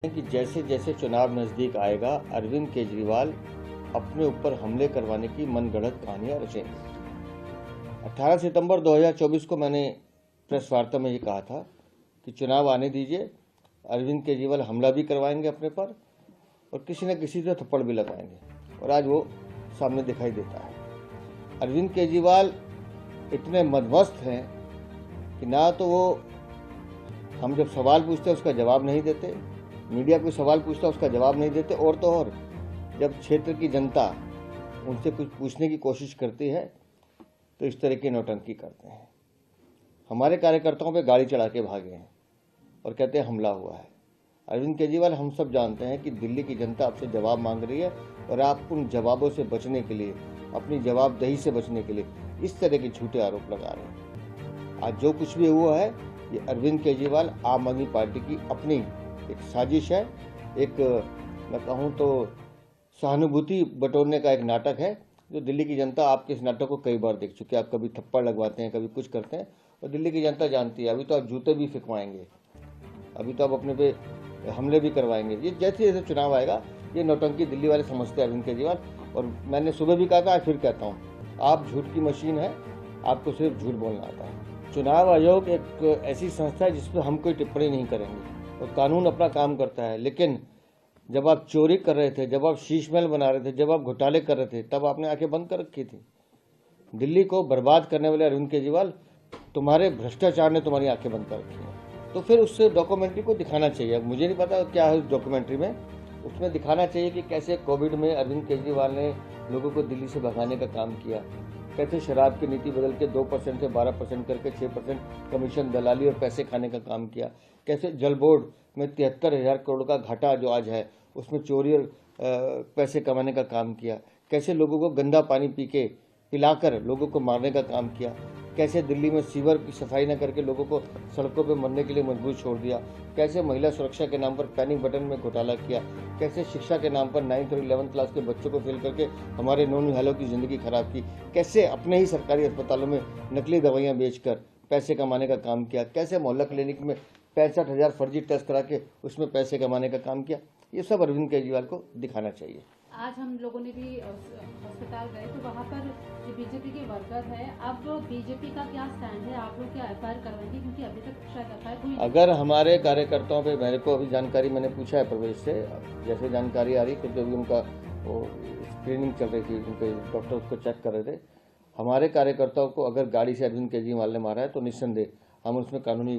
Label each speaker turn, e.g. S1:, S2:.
S1: कि जैसे जैसे चुनाव नज़दीक आएगा अरविंद केजरीवाल अपने ऊपर हमले करवाने की मनगढ़ंत कहानियां रचेंगे। 18 सितंबर 2024 को मैंने प्रेस वार्ता में ये कहा था कि चुनाव आने दीजिए, अरविंद केजरीवाल हमला भी करवाएंगे अपने पर और किसी न किसी से थप्पड़ भी लगाएंगे, और आज वो सामने दिखाई देता है। अरविंद केजरीवाल इतने मदमस्त हैं कि ना तो वो हम जब सवाल पूछते हैं उसका जवाब नहीं देते, मीडिया कोई सवाल पूछता है उसका जवाब नहीं देते, और तो और जब क्षेत्र की जनता उनसे कुछ पूछने की कोशिश करती है तो इस तरह की नौटंकी करते हैं। हमारे कार्यकर्ताओं पे गाड़ी चढ़ा के भागे हैं और कहते हैं हमला हुआ है। अरविंद केजरीवाल, हम सब जानते हैं कि दिल्ली की जनता आपसे जवाब मांग रही है और आप उन जवाबों से बचने के लिए, अपनी जवाबदेही से बचने के लिए इस तरह के झूठे आरोप लगा रहे हैं। आज जो कुछ भी हुआ है ये अरविंद केजरीवाल आम आदमी पार्टी की अपनी एक साजिश है, एक मैं कहूँ तो सहानुभूति बटोरने का एक नाटक है, जो दिल्ली की जनता आपके इस नाटक को कई बार देख चुकी है। आप कभी थप्पड़ लगवाते हैं, कभी कुछ करते हैं, और दिल्ली की जनता जानती है। अभी तो आप जूते भी फिकवाएंगे, अभी तो आप अपने पे हमले भी करवाएंगे। ये जैसे जैसे चुनाव आएगा ये नौटंकी दिल्ली वाले समझते हैं अरविंद केजरीवाल। और मैंने सुबह भी कहा था, आज फिर कहता हूँ, आप झूठ की मशीन है, आपको सिर्फ झूठ बोलना आता है। चुनाव आयोग एक ऐसी संस्था है जिसमें हम कोई टिप्पणी नहीं करेंगे, और कानून अपना काम करता है। लेकिन जब आप चोरी कर रहे थे, जब आप शीश महल बना रहे थे, जब आप घोटाले कर रहे थे, तब आपने आंखें बंद कर रखी थी। दिल्ली को बर्बाद करने वाले अरविंद केजरीवाल, तुम्हारे भ्रष्टाचार ने तुम्हारी आंखें बंद कर रखी हैं। तो फिर उस डॉक्यूमेंट्री को दिखाना चाहिए। अब मुझे नहीं पता क्या है उस डॉक्यूमेंट्री में, उसमें दिखाना चाहिए कि कैसे कोविड में अरविंद केजरीवाल ने लोगों को दिल्ली से भगाने का काम किया, कैसे शराब की नीति बदल के 2% से 12% करके 6% कमीशन, दलाली और पैसे खाने का काम किया, कैसे जल बोर्ड में 73,000 करोड़ का घाटा जो आज है उसमें चोरी और पैसे कमाने का काम किया, कैसे लोगों को गंदा पानी पिलाकर लोगों को मारने का काम किया, कैसे दिल्ली में सीवर की सफाई न करके लोगों को सड़कों पर मरने के लिए मजबूर छोड़ दिया, कैसे महिला सुरक्षा के नाम पर पैनिक बटन में घोटाला किया, कैसे शिक्षा के नाम पर 9th और 11th क्लास के बच्चों को फेल करके हमारे नौनिहालों की ज़िंदगी खराब की, कैसे अपने ही सरकारी अस्पतालों में नकली दवाइयाँ बेचकर पैसे कमाने का काम किया, कैसे मोहल्ला क्लिनिक में 65,000 फर्जी टेस्ट करा के उसमें पैसे कमाने का काम किया। ये सब अरविंद केजरीवाल को दिखाना चाहिए।
S2: आज हम लोगों ने भी अस्पताल गए तो वहाँ पर जो बीजेपी के वर्कर है, अब बीजेपी का क्या स्टैंड है? आप लोग क्या एफआईआर करवाएंगे? क्योंकि अभी तक शायद एफआईआर हुई नहीं।
S1: अगर हमारे कार्यकर्ताओं पे, मेरे को अभी जानकारी मैंने पूछा है प्रवेश से, जैसे जानकारी आ रही, क्योंकि अभी उनका वो स्क्रीनिंग चल रही थी, उनके डॉक्टर उसको चेक कर रहे थे। हमारे कार्यकर्ताओं को अगर गाड़ी से अरविंद केजरीवाल ने मारा है तो निस्संदेह हम उसमें कानूनी